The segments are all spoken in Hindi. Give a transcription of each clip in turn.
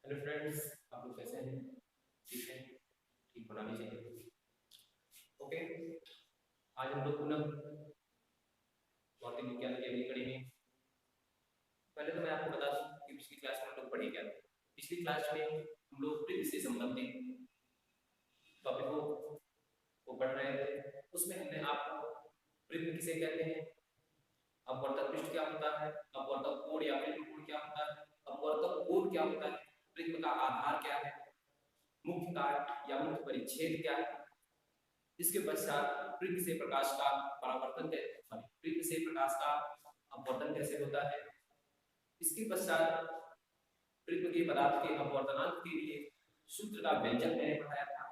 हेलो फ्रेंड्स, आप लोग कैसे हैं? ठीक है, ठीक होना भी चाहिए। ओके, आज हम लोग पुनः भौतिक विज्ञान की अगली कड़ी में। पहले तो मैं आपको बता दूं कि पिछली क्लास में हम लोग पढ़े क्या थे। पिछली क्लास में हम लोग प्रिज्म से संबंधित टॉपिकों को पढ़ रहे थे। उसमें हमने आपको प्रिज्म किसे कहते हैं, अपवर्तक पृष्ठ क्या होता है, अपवर्तक कोण या प्रिज्म कोण क्या होता है, अपवर्तक कोण क्या होता है, प्रिज्म का आधार क्या है, मुख्य काट या मुख्य परिच्छेद क्या है। इसके पश्चात प्रिज्म से प्रकाश का परावर्तन प्रिज्म से प्रकाश का अपवर्तन कैसे होता है। इसके पश्चात प्रिज्म के पदार्थ के अपवर्तनांक के लिए सूत्र का व्यंजक मैंने पढ़ाया था।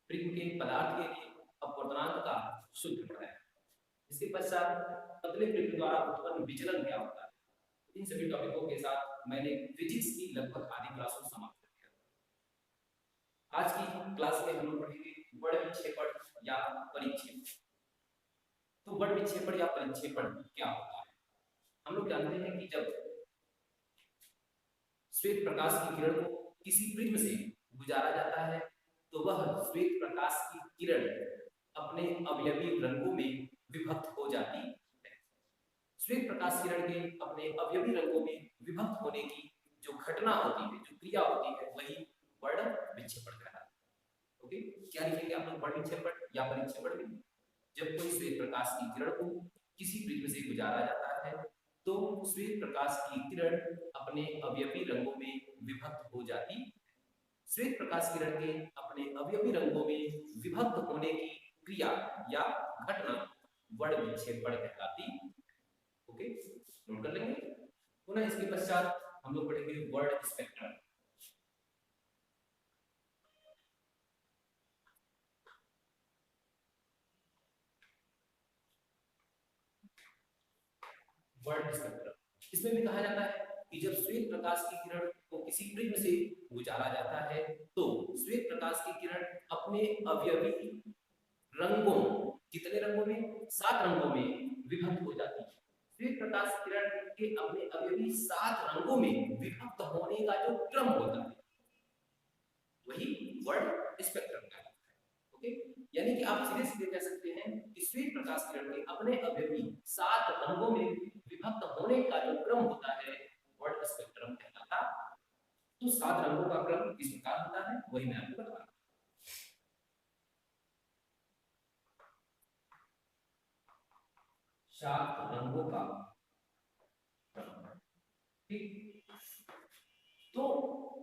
प्रिज्म के पदार्थ के लिए अपवर्तनांक का सूत्र पढ़ाया। इसके पश्चात पतले प्रिज्म द्वारा उत्पन्न विचलन क्या होता है। इन सभी टॉपिकों के साथ मैंने फिजिक्स की लगभग आधी क्लास को समाप्त कर दिया। आज की क्लास में हम लोग पढ़ेंगे बड़ विक्षेपण या परिक्षेपण। तो बड़ विक्षेपण या परिक्षेपण क्या होता है। हम लोग जानते हैं कि जब श्वेत प्रकाश की किरण को किसी प्रिज्म से गुजारा जाता है तो वह श्वेत प्रकाश की किरण अपने अवयवी रंगों में विभक्त हो जाती है। श्वेत प्रकाश किरण के अपने अवयवी रंगों में विभक्त होने की जो घटना होती है, जो क्रिया होती है, वही बड़ विक्षेपण कहलाता है। ओके, क्या लिखेंगे आप लोग बड़ विक्षेपण या परिक्षेपण में। जब कोई श्वेत प्रकाश की किरण को किसी प्रिज्म से गुजारा जाता है तो श्वेत प्रकाश की किरण अपने अवयवी रंगों में विभक्त हो जाती है। श्वेत प्रकाश किरण के अपने अवयवी रंगों में विभक्त होने की क्रिया या घटना बड़ विक्षेपण कहलाती है। ओके, नोट कर लेंगे। पुनः इसके पश्चात हम लोग पढ़ेंगे वर्ड स्पेक्ट्रम। वर्ड स्पेक्ट्रम, इसमें भी कहा जाता है कि जब श्वेत प्रकाश की किरण को किसी प्रिज्म से गुजारा जाता है तो श्वेत प्रकाश की किरण अपने अवयवी रंगों, कितने रंगों में, 7 रंगों में विभक्त हो जाती है। श्वेत प्रकाश किरण के अपने अवयवी 7 रंगों में विभक्त होने का जो क्रम होता है वही वर्ड स्पेक्ट्रम का है। ओके, यानी कि आप सीधे सीधे कह सकते हैं कि श्वेत प्रकाश किरण के अपने अवयवी 7 रंगों में विभक्त होने का जो क्रम होता है वर्ड स्पेक्ट्रम कहलाता है। तो 7 रंगों का क्रम किस प्रकार होता है वही मैं आपको बता रहा हूं। 7 रंगों का क्रम, ठीक। तो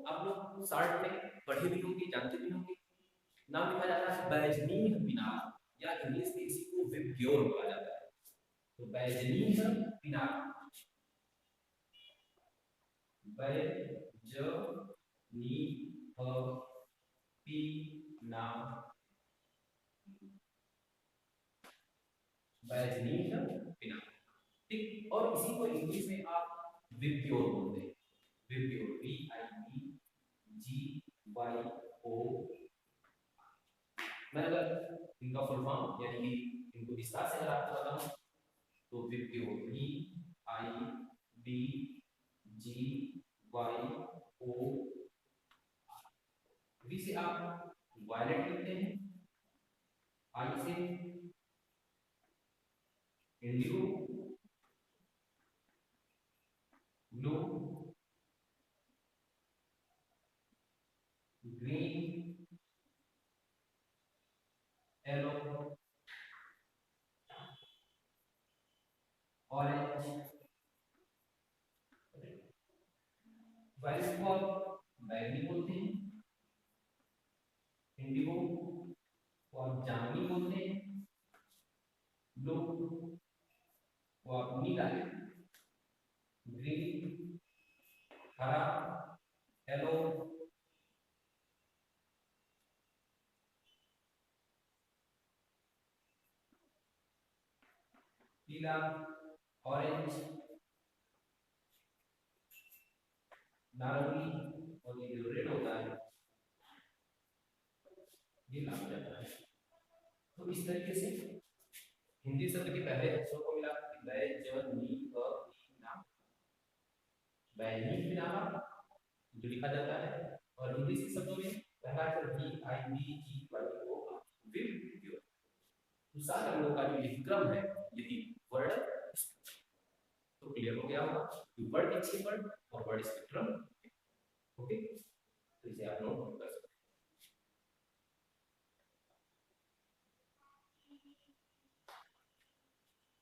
आप लोग शार्ट में पढ़े भी होंगे, जानते भी होंगे। नाम लिखा जाता है बैजनीय मीनार या इंग्लिश में इसी को विब्ग्योर कहा जाता है। तो बैजनीय मीनार, बैजनीय मीनार, ठीक। और इसी को इंग्लिश में आप विब्ग्योर बोलते हैं। विब्ग्योर, VIBGYO। मैं अगर इनका फुल फॉर्म यानी कि इनको विस्तार से अगर आपको बताऊं तो विब्ग्योर VIBGYO। वी से आप वायलेट लिखते हैं, आई से indigo, blue, green, yellow, orange. Violet को आप बैगनी बोलते हैं, इंडिगो को आप जामुनी बोलते हैं, ब्लू को आप नीला, ग्रीन हरा, येलो पीला, ऑरेंज नारंगी, और ये जो रेड होता है ये लाल हो जाता है। तो इस तरीके से हिंदी शब्द के पहले अक्षरों को मिला बैजनीय बैंगनी किनारा जो लिखा जाता है, और इंग्लिश के शब्दों में पहला अक्षर V I B G वाले को विव। तो सात रंगों का जो यही क्रम है, यही वर्ण स्पेक्ट्रम। तो क्लियर हो गया होगा कि वर्ड विक्षेपण और वर्ड स्पेक्ट्रम। ओके, तो इसे आप नोट कर सकते हैं।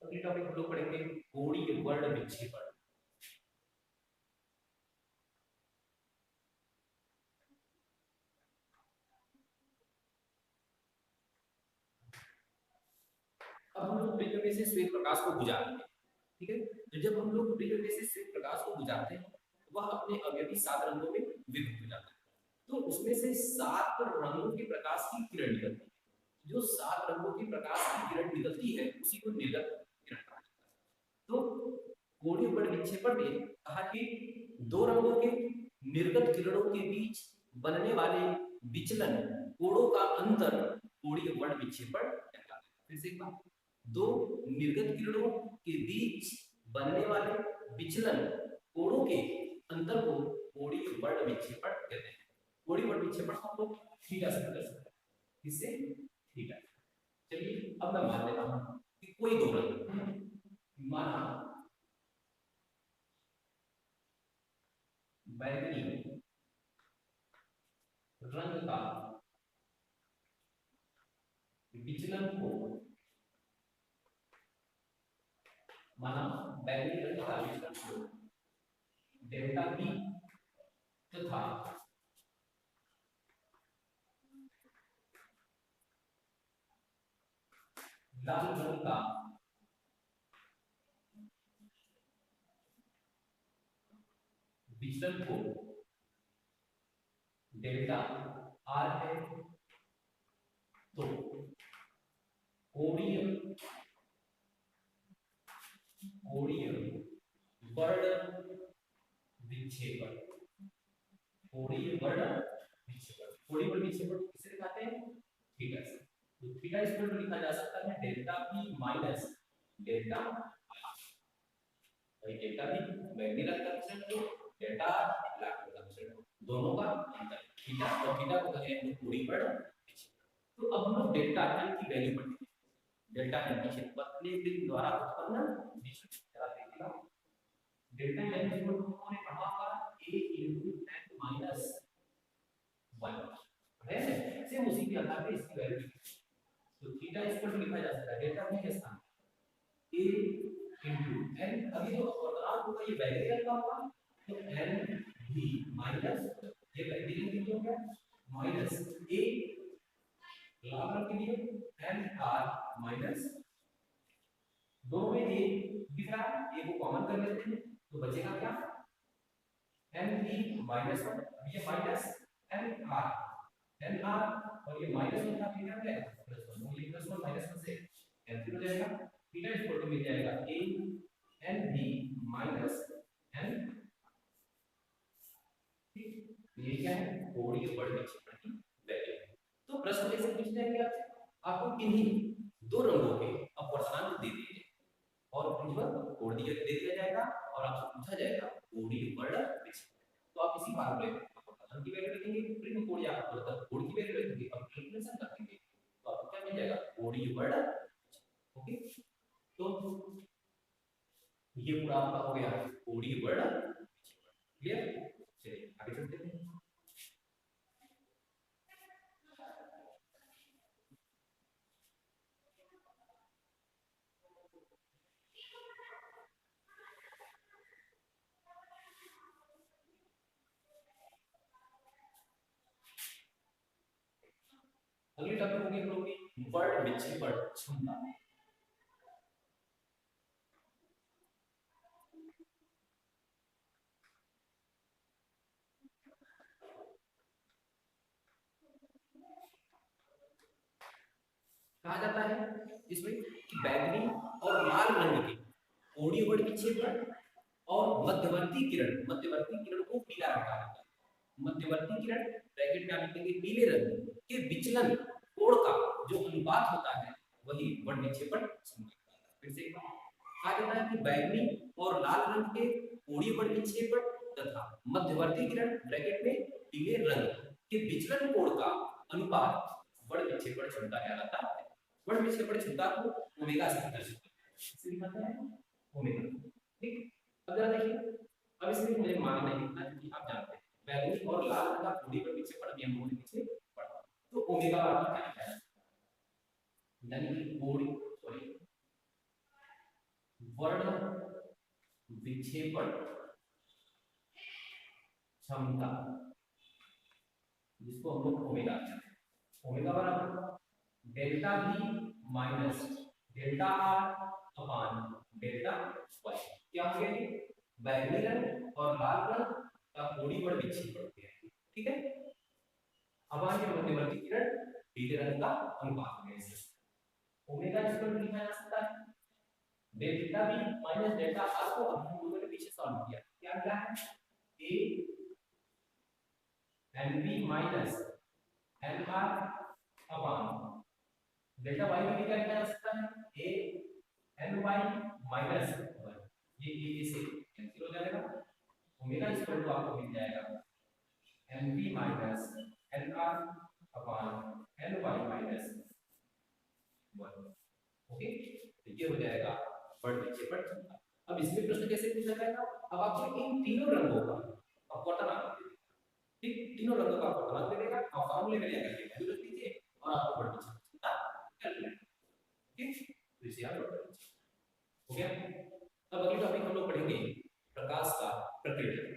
अगली टॉपिक हम लोग पढ़ेंगे कोणीय वर्ण विक्षेपण। अब हम लोग प्रिज्म में से श्वेत प्रकाश को बुझाते हैं, ठीक है। तो जब हम लोग प्रिज्म में से श्वेत प्रकाश को बुझाते हैं, वह अपने अवयवी सात रंगों में विभक्त हो जाता है। तो उसमें से सात रंगों के प्रकाश की किरण निकलती है। जो सात रंगों की प्रकाश की किरण निकलती है, उसी को निर्गत किरण कहा जाता है। तो कोणीय वर्ण विक्षेपण में कहा कि दो रंगों के निर्गत किरणों के बीच बनने वाले विचलन, कोणों का अंतर कोणीय वर्ण विक्षेपण कहलाता है। फिर से एक बार, दो निर्गत किरणों के बीच बनने वाले विचलन, कोणों के अंतर को कोणीय वर्ण विक्षेपण कहते हैं। कोणीय वर्ण विक्षेपण को हम लोग थीटा से कर सकते हैं। किससे? थीटा। चलिए अब मैं मान लेता हूं कि कोई दो रंग, माना बैंगनी रंग का विचलन को, माना बैंगनी रंग का विचलन को डेल्टा बी तथा लाल रंग का विचलन को डेल्टा आर है, तो कोणीय वर्ण विक्षेपण, कोणीय वर्ण विक्षेपण, कोणीय वर्ण विक्षेपण किससे दिखाते हैं? थीटा से। तो थीटा इक्वल टू लिखा जा सकता है delta P minus delta R. भाई डेल्टा पी बैंगनी रंग का विचलन को, डेल्टा आर लाल रंग का विचलन, दोनों का अंतर थीटा, और थीटा को कहते हैं कोणीय वर्ण विक्षेपण। तो अब हम लोग डेल्टा एन की वैल्यू पढ़ेंगे। डेल्टा एन की क्षेत्रफल द्वारा उत्पन्न विचलन, जरा देखिएगा डेल्टा एन इक्वल टू हमने पढ़ा होगा a into n minus 1 है, सेम उसी के आधार पे इसकी वैल्यू लिखी। तो थीटा इक्वल टू लिखा जा सकता है डेल्टा v के स्थान a into n, अभी जो अवकलन होगा ये बैंगनी रंग का होगा, तो n v माइनस ये बैंगनी रंग की हो गया माइनस a लाल रंग के लिए n r माइनस, दोनों में a दिख रहा है, a को कॉमन कर लेते हैं तो बचेगा क्या? n v माइनस 1, ये माइनस n r और ये माइनस 1 था, फिर क्या है प्लस 1, ये प्लस 1 माइनस 1 से कैंसिल हो जाएगा। थीटा इक्वल टू मिल जाएगा a n v minus n, ये क्या है? कोणीय वर्ण विक्षेपण की वैल्यू है। तो प्रश्न में से पूछ जाएंगे आपको किन्हीं दो रंगों के अपवर्तनांक दे दिए और प्रिज्म कोण दे दिया जाएगा और आपसे पूछा जाएगा कोणीय वर्ण विक्षेपण। तो आप इसी फार्मूले में अपवर्तन की वैल्यू लिखेंगे, प्रिज्म कोण या अपवर्तन कोण की वैल्यू लिखेंगे और कैलकुलेशन कर देंगे, तो आपको क्या मिल जाएगा? कोणीय वर्ण। ओके, तो ये पूरा आपका हो गया कोणीय वर्ण विक्षेपण। क्लियर? चलिए आगे चलते हैं। अगली टॉपिक होगी हम लोग की वर्ण विक्षेपण क्षमता। कहा जाता है इसमें कि बैंगनी और लाल रंग के कोणीय वर्ण विक्षेपण और मध्यवर्ती किरण को पीला रंग कहा जाता है। मध्यवर्ती किरण ब्रैकेट में आप लिखेंगे पीले रंग के विचलन कोण का जो अनुपात होता है वही वर्ण विक्षेपण क्षमता कहलाता है। फिर से कहा जाता है कि बैंगनी और लाल रंग के कोणीय वर्ण विक्षेपण तथा मध्यवर्ती किरण ब्रैकेट में पीले रंग के विचलन कोण का अनुपात वर्ण विक्षेपण क्षमता कहलाता है। वर्ण विक्षेपण क्षमता को ओमेगा से दर्शाते हैं, इसे लिखा है ओमेगा। ठीक, अगर देखिए अब इसमें मुझे मान नहीं लिखना क्योंकि आप जानते हैं बैगनी और लाल रंग का कोणीय वर्ण विक्षेपण नियम होने पीछे पड़ा, तो ओमेगा बराबर क्या है, यानी कि कोणीय सॉरी वर्ण विक्षेपण क्षमता, जिसको हम लोग ओमेगा कहते हैं, ओमेगा बराबर delta V minus delta R अपान डेल्टा Y। क्या हो गया, बैगनी रंग और लाल रंग का कोणीय वर्ण विक्षेपण हो गया। ठीक है, अपान के मध्यवर्ती किरण पीले रंग का अनुपात हो गया। ओमेगा इसको लिखा जा सकता है delta V minus delta R को हम लोगों ने पीछे सॉल्व किया, क्या मिला है A NV minus NR upon delta Y भी क्या लिखा जा सकता है A NY माइनस 1, ये से कैंसिल हो जाएगा, ओमेगा इक्वल टू आपको मिल जाएगा NV माइनस NR अपान NY माइनस 1। ओके, तो ये हो जाएगा वर्ण विक्षेपण क्षमता। अब इसमें प्रश्न कैसे पूछा जाएगा, अब आपको इन तीनों रंगों का अपवर्तनांक दे देगा। ठीक, तीनों रंगों का अपवर्तनांक दे देगा, आप फार्मूले में लेकर के वैल्यू रख दीजिए और आपको वर्ण विक्षेपण क्षमता कैलकुलेट। ठीक, तो इसे आप हो गया। अब अगली टॉपिक हम लोग पढ़ेंगे प्रकाश का प्रकीर्णन।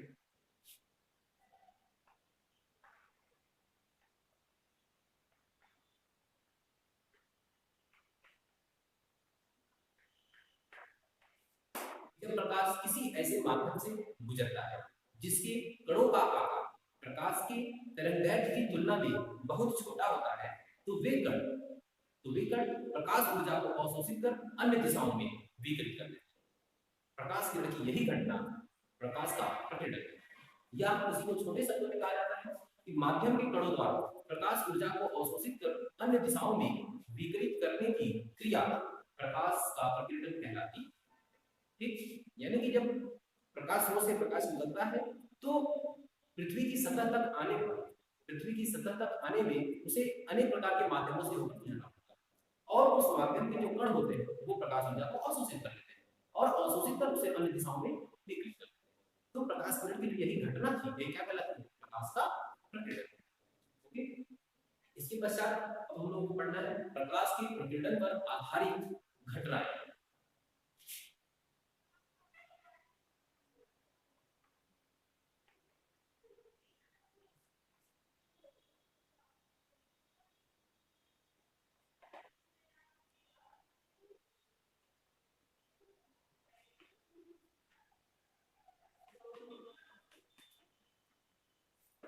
जब प्रकाश किसी ऐसे माध्यम से गुजरता है जिसके कणों का आकार प्रकाश के तरंगदैर्घ्य की तुलना में बहुत छोटा होता है, तो वे कण प्रकाश ऊर्जा को अवशोषित कर अन्य दिशाओं में विकिरित कर देते हैं। प्रकाश किरण की यही घटना प्रकाश का प्रकीर्णन है। या उसी को छोटे शब्दों में कहा जाता है कि माध्यम के कणों द्वारा प्रकाश ऊर्जा को अवशोषित कर अन्य दिशाओं में विकिरित करने की क्रिया प्रकाश का प्रकीर्णन कहलाती है। ठीक, यानी कि जब प्रकाश स्रोत से प्रकाश निकलता है तो पृथ्वी की सतह तक आने में उसे अनेक प्रकार के माध्यमों से होकर गुजरना पड़ता है और उस माध्यम के जो कण होते हैं वो प्रकाश ऊर्जा को अवशोषित कर लेते हैं और अवशोषित कर उसे अन्य दिशाओं में विकिरित कर देते हैं। तो प्रकाश किरण की जो यही घटना थी, ये क्या कहलाती है, प्रकाश का प्रकीर्णन। ओके, इसके पश्चात अब हम लोगों को पढ़ना है प्रकाश के प्रकीर्णन पर आधारित घटनाएं।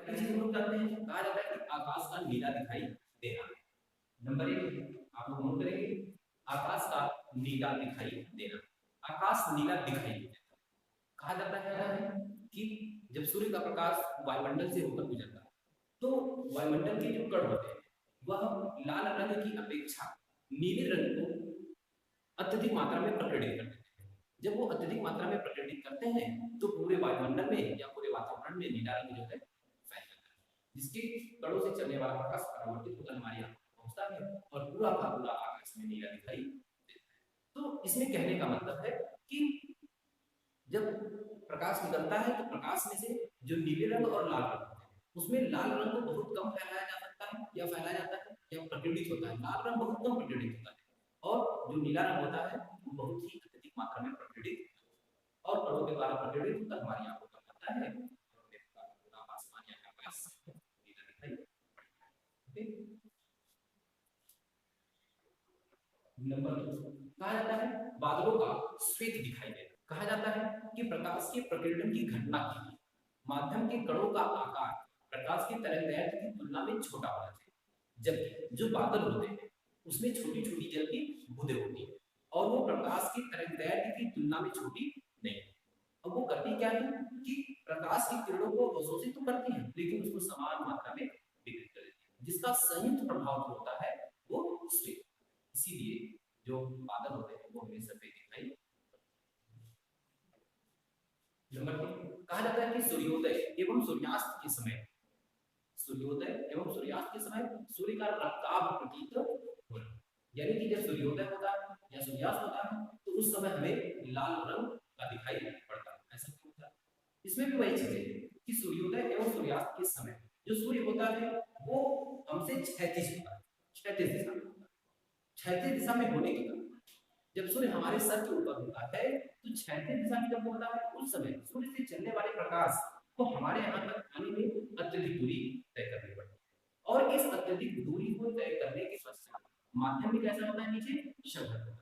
हम लोग जानते हैं, कहा जाता है कि आकाश का नीला दिखाई देना। नंबर 1 आप लोग नोट करेंगे, आकाश का नीला दिखाई देना। आकाश नीला दिखाई देता है, कहा जाता है कि जब सूर्य का प्रकाश वायुमंडल से होकर गुजरता है तो वायुमंडल के जो कण होते हैं वह लाल रंग की अपेक्षा नीले रंग को अत्यधिक मात्रा में प्रकटित करते हैं। जब वो अत्यधिक मात्रा में प्रकटित करते हैं तो पूरे वायुमंडल में या पूरे वातावरण में नीला रंग जो है फैल जाता है, जिसके कणों से चलने वाला प्रकाश परावर्तित होकर हमारी आंखों में पहुंचता है और पूरा का पूरा आकाश में नीला दिखाई देता है। तो इसमें कहने का मतलब है कि जब प्रकाश निकलता है तो प्रकाश में से जो नीले रंग और लाल रंग होते हैं उसमें लाल रंग को बहुत कम फैलाया जा सकता है या फैलाया जाता है या प्रकीर्णित होता है। लाल रंग बहुत कम प्रकीर्णित होता है और जो नीला रंग होता है वो बहुत ही अत्यधिक मात्रा में प्रकीर्णित और कणों के द्वारा प्रकीर्णित होकर हमारी आंखों को लगता है पूरा आसमान या आकाश नीला दिखाई देता है। नंबर 2 कहा जाता है बादलों का श्वेत दिखाई देना। कहा जाता है कि प्रकाश के प्रकीर्णन की घटना के लिए माध्यम के कणों का आकार प्रकाश के तरंगदैर्घ्य की तुलना में छोटा होना चाहिए, जबकि जो बादल होते हैं उसमें छोटी छोटी जल की बूंदें होती हैं और वो प्रकाश के तरंगदैर्घ्य की तुलना में छोटी नहीं। अब वो करती क्या है कि प्रकाश की किरणों को अवशोषित तो करती है लेकिन उसको समान मात्रा में विकिरित कर देती है, जिसका संयुक्त प्रभाव जो होता है वो श्वेत। इसीलिए जो बादल होते हैं वो हमें सफेद दिखाई। नंबर 3 कहा जाता है कि सूर्योदय एवं सूर्यास्त के समय, सूर्योदय एवं सूर्यास्त के समय सूर्य का रक्ताभ प्रतीत होना, यानी कि जब सूर्योदय होता है या सूर्यास्त होता है तो उस समय हमें लाल रंग का दिखाई पड़ता है। ऐसा क्यों होता है? इसमें भी वही चीज है कि सूर्योदय एवं सूर्यास्त के समय जो सूर्य होता है वो हमसे क्षैतिज होता है, क्षैतिज दिशा में होता है। क्षैतिज दिशा में होने के कारण जब सूर्य हमारे सर के ऊपर होता है तो क्षैतिज दिशा में जब होता है उस समय सूर्य से चलने वाले प्रकाश को हमारे यहाँ तक आने में अत्यधिक दूरी तय करनी पड़ती है और इस अत्यधिक दूरी को तय करने के पश्चात माध्यम में कैसा होता है, नीचे शंकर होता है।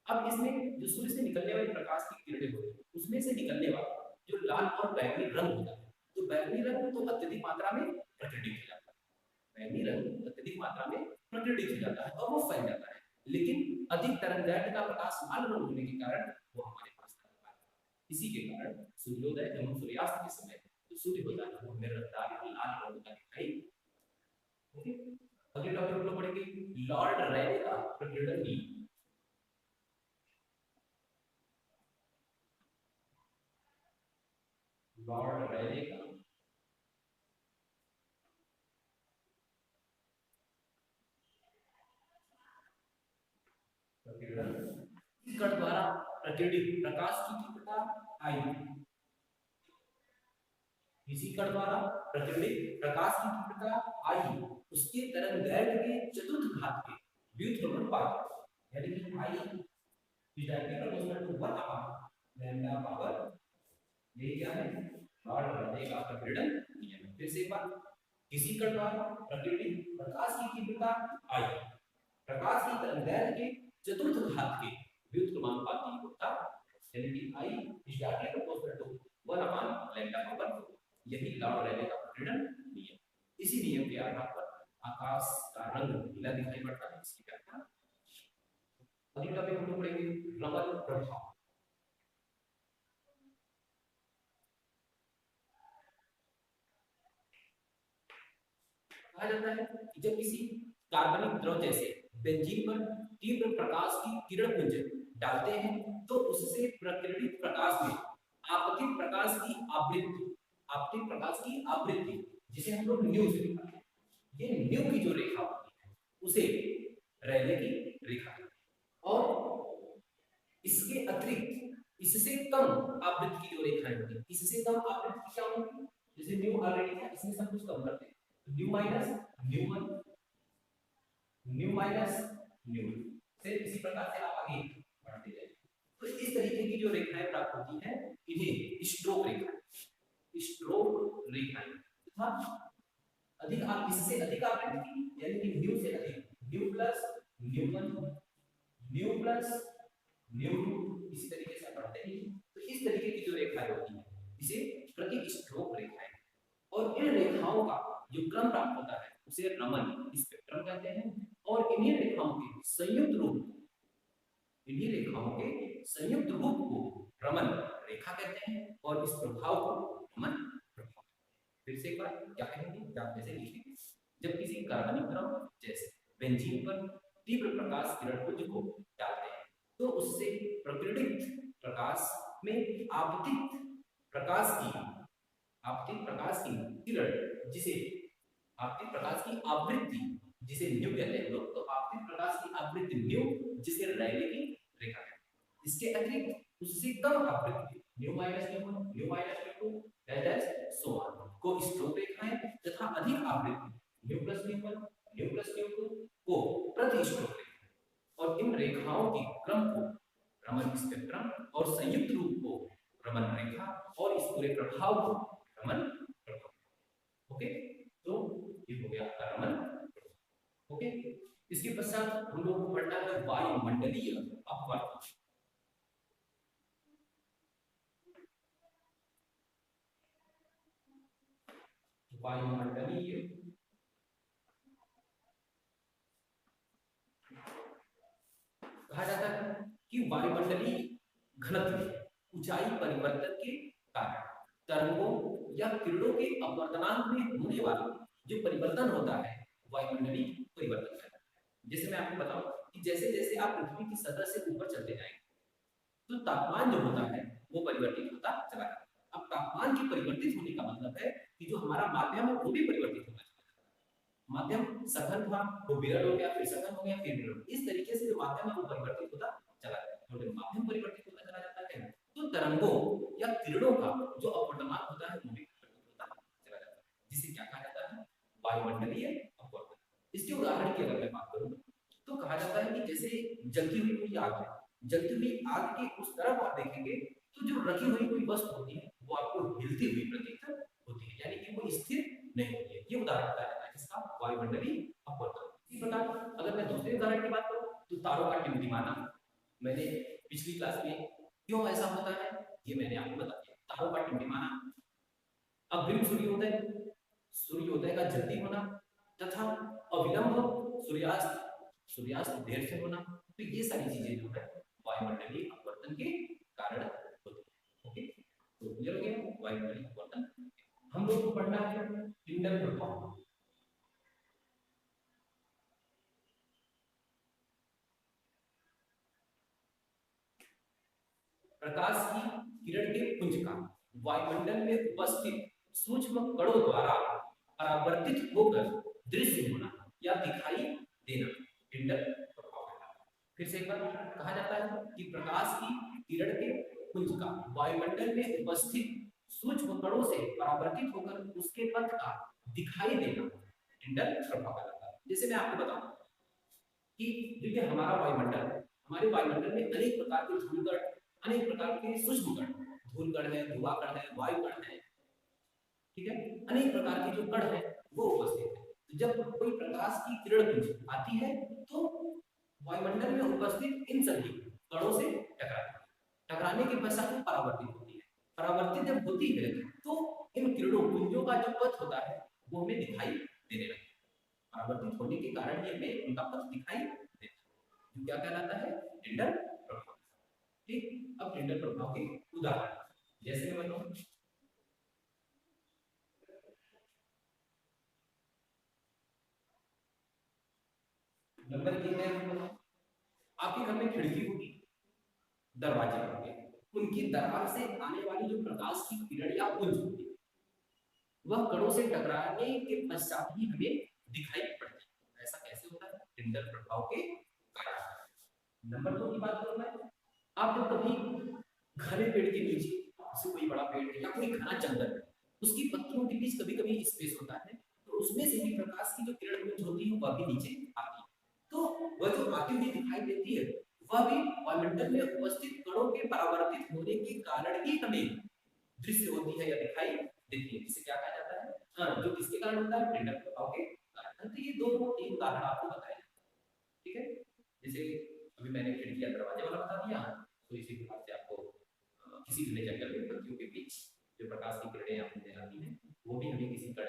अब इसमें जो सूर्य से निकलने वाली प्रकाश की किरणें होती है उसमें से निकलने वाला जो लाल और बैगनी रंग होता है, तो बैगनी रंग तो अत्यधिक मात्रा में प्रकटित हो जाता है, बैगनी रंग अत्यधिक मात्रा में प्रकटित हो जाता है और वो फैल जाता है, लेकिन अधिक तरंगदैर्घ्य का प्रकाश लाल रंग होने के कारण वो हमारे पास आता है। इसी के कारण सूर्योदय एवं सूर्यास्त के समय जो सूर्य होता है वो हमें रंगदार लाल रंग का दिखाई। ओके, अगले टॉपिक हम लोग पढ़ेंगे लॉर्ड रेले का प्रकीर्णन नियम। लॉर्ड रेले का प्रकीर्णन कण द्वारा प्रकीर्णित प्रकाश की तीव्रता आई, इसी कण द्वारा प्रकीर्णित प्रकाश की तीव्रता आई उसके तरंगदैर्घ्य के चतुर्थ घात के व्युत्क्रमानुपात, यानी कि आई is directly proportional to 1 upon lambda power, ये क्या है, लॉर्ड रेले का प्रकीर्णन नियम। फिर से एक बार, किसी कण द्वारा प्रकीर्णित प्रकाश की तीव्रता आई प्रकाश की तरंगदैर्घ्य के चतुर्थ घात के व्युत्क्रमानुपाती होता, यानी कि I is directly proportional to 1 upon lambda power 4, यही लॉर्ड रेले का प्रकीर्णन नियम। इसी नियम के आधार पर आकाश का रंग नीला दिखाई पड़ता है, इसकी व्याख्या। अगले टॉपिक हम लोग पढ़ेंगे रमन प्रभाव। कहा जाता है कि जब किसी कार्बनिक द्रव जैसे बेंजीन पर तीव्र प्रकाश की किरण पुंज डालते हैं तो उससे प्रकीर्णित प्रकाश में आपतित प्रकाश की आवृत्ति, आपतित प्रकाश की आवृत्ति जिसे हम लोग न्यू से दिखाते हैं, ये न्यू की जो रेखा होती है उसे रेले की रेखा कहते हैं। और इसके अतिरिक्त इससे कम आवृत्ति की जो रेखाएं होती है, इससे कम आवृत्ति क्या होती है, जैसे न्यू ऑलरेडी है इसमें सब कुछ कम करते हैं, new minus nu one, nu minus new, फिर इसी प्रकार से आप आगे बढ़ते जाइए। तो इस तरीके की जो रेखाएं प्राप्त होती हैं इन्हें स्ट्रोक रेखाएं, स्ट्रोक रेखाएं तथा अधिक आप इससे अधिक आवृत्ति यानी कि न्यू से अधिक, nu plus nu one, nu plus nu two, इसी तरीके से बढ़ते हैं। तो इस तरीके की जो रेखाएं होती हैं इसे प्रति स्ट्रोक रेखाएं, और इन रेखाओं का जो क्रम प्राप्त होता है उसे रमन स्पेक्ट्रम कहते हैं। और इन्हीं रेखाओं के संयुक्त रूप, इन्हीं रेखाओं के संयुक्त रूप को रमन रेखा कहते हैं और इस प्रभाव को रमन प्रभाव। फिर से एक बार क्या कहेंगे, क्या कैसे लिखेंगे, जब किसी कार्बनिक द्रव जैसे बेंजीन पर तीव्र प्रकाश किरण पुंज को डालते हैं तो उससे प्रकीर्णित प्रकाश में आपतित प्रकाश की, आपतित प्रकाश की किरण जिसे आपतित प्रकाश की आवृत्ति जिसे न्यू कहते हैं लोग, तो आपतित प्रकाश की आवृत्ति न्यू जिसे रेले की रेखा है, इसके अतिरिक्त उससे कम आवृत्ति nu minus nu one, nu minus nu two and so on को स्ट्रोक रेखाएं तथा अधिक आवृत्ति nu plus nu one, nu plus nu two को प्रति स्ट्रोक रेखाएं। और इन रेखाओं के क्रम को रमन स्पेक्ट्रम और संयुक्त रूप को रमन रेखा और इस पूरे प्रभाव को रमन प्रभाव। ओके, तो ये हो गया आपका रमन। ओके, इसके पश्चात हम लोग को पढ़ना है वायुमंडलीय अपवर्तन। वायुमंडलीय कहा जाता है कि वायुमंडलीय घनत्व में ऊंचाई परिवर्तन के कारण तरंगों या किरणों के अपवर्तनांक में होने वाला जो परिवर्तन होता है वायुमंडलीय परिवर्तन कहलाता है। जैसे मैं आपको बताऊं कि जैसे जैसे आप पृथ्वी की सतह से ऊपर चलते जाएंगे तो तापमान जो होता है वो परिवर्तित होता चला जाता है। अब तापमान के परिवर्तित होने का मतलब है कि जो हमारा माध्यम है वो भी परिवर्तित होगा। माध्यम सघन था, वो विरल हो गया, फिर सघन हो गया, फिर विरल। इस तरीके से जो माध्यम है वो परिवर्तित होता चला जाता है। और जब माध्यम परिवर्तित होता चला जाता है तो तरंगों या किरणों का जो अपवर्तनांक होता है वो भी परिवर्तित होता चला जाता है, जिसे क्या कहा जाता है? वायुमंडलीय अपवर्तन। इसके उदाहरण की अगर मैं बात करूं तो कहा जाता है कि जैसे जलती हुई कोई आग है, जलती हुई आग के उस तरफ आप देखेंगे तो जो रखी हुई कोई वस्तु होती है वो आपको हिलती हुई प्रतीत होती है, यानी कि वो स्थिर नहीं होती है। ये उदाहरण बताया जाता है किसका? वायुमंडलीय अपवर्तन। इसी प्रकार अगर मैं दूसरे उदाहरण की बात करूं तो तारों का टिमटिमाना। मैंने पिछली क्लास में क्यों ऐसा होता है ये मैंने आपको बता दिया। तारों का टिमटिमाना, अग्रिम सूर्योदय, सूर्योदय का जल्दी होना तथा अविलंब सूर्यास्त, सूर्यास्त देर से होना, तो ये सारी चीजें जो है वायुमंडलीय अपवर्तन के कारण होती है। ओके, तो क्लियर हो गया वायुमंडलीय अपवर्तन। हम लोग को पढ़ना है इंडल प्रभाव। प्रकाश की किरण के पुंज का वायुमंडल में उपस्थित सूक्ष्म कणों द्वारा परावर्तित होकर दृश्य होना या दिखाई देना इंडल प्रभाव है। फिर से एक बार कहा जाता है कि प्रकाश की किरण के पुंज का वायुमंडल में उपस्थित सूक्ष्म कणों से परावर्तित होकर उसके पथ का दिखाई देना इंडल प्रभाव कहलाता है। जैसे मैं आपको बताऊं कि देखिए हमारा वायुमंडल है, हमारे वायुमंडल में अनेक प्रकार के धूलकण, अनेक प्रकार के सूक्ष्म कण, धूलकण है, धुआं कण है, वायु कण है, ठीक है, अनेक प्रकार के जो कण है वो उपस्थित है। तो जब कोई प्रकाश की किरण पुंज आती है तो वायुमंडल में उपस्थित इन सभी कणों से टकराती है, टकराने के पश्चात वो परावर्तित होती है। परावर्तित जब होती है तो इन किरणों पुंजों का जो पथ होता है वो हमें दिखाई देने लगता है। परावर्तित होने के कारण ही हमें उनका पथ दिखाई देता है, जो क्या कहलाता है? इंडल प्रभाव। ठीक, अब इंडल प्रभाव के उदाहरण जैसे मैं बताऊं, नंबर ये है, आपके घर में खिड़की होगी, दरवाजे होंगे, उनकी दरार से आने वाली जो प्रकाश की किरण या पुंज होती है वह कणों से टकराने के पश्चात ही हमें दिखाई पड़ती है। ऐसा कैसे होता है? इंडल प्रभाव के कारण। नंबर 2 की बात करूं मैं, आप जब कभी घने पेड़ के नीचे, जैसे कोई बड़ा पेड़ है या कोई घना जंगल है, उसकी पत्तियों के बीच कभी कभी स्पेस होता है तो उसमें से भी प्रकाश की जो किरण पुंज होती है वह भी नीचे आती है, तो वह जो आती हुई दिखाई देती है वह भी वायुमंडल में उपस्थित कणों के परावर्तित होने के कारण ही हमें दृश्य होती है या दिखाई देती है, जिसे क्या कहा जाता है? हाँ, जो किसके कारण होता है? इंडल प्रभाव के कारण। तो ये दो तीन उदाहरण आपको बताए, ठीक है। जैसे अभी मैंने खिड़की या दरवाजे वाला बता दिया, तो इसी प्रकार से आपको किसी घने जंगल में पत्तियों के बीच जो प्रकाश की किरणें आपको आती हैं वो भी हमें किसी कण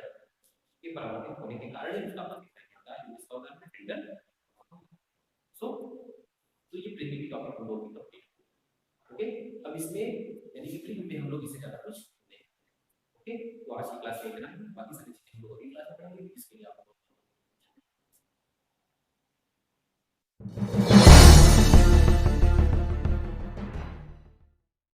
के परावर्तित होने के कारण ही उसका पथ दिखाई देता है, जिसका उदाहरण है इंडल। सो तो ये पृथ्वी का टॉपिक हम लोग की कंप्लीट। ओके, अब इसमें यानी कि पृथ्वी में हम लोग इससे ज्यादा कुछ नहीं। ओके, तो आज की क्लास में इतना, बाकी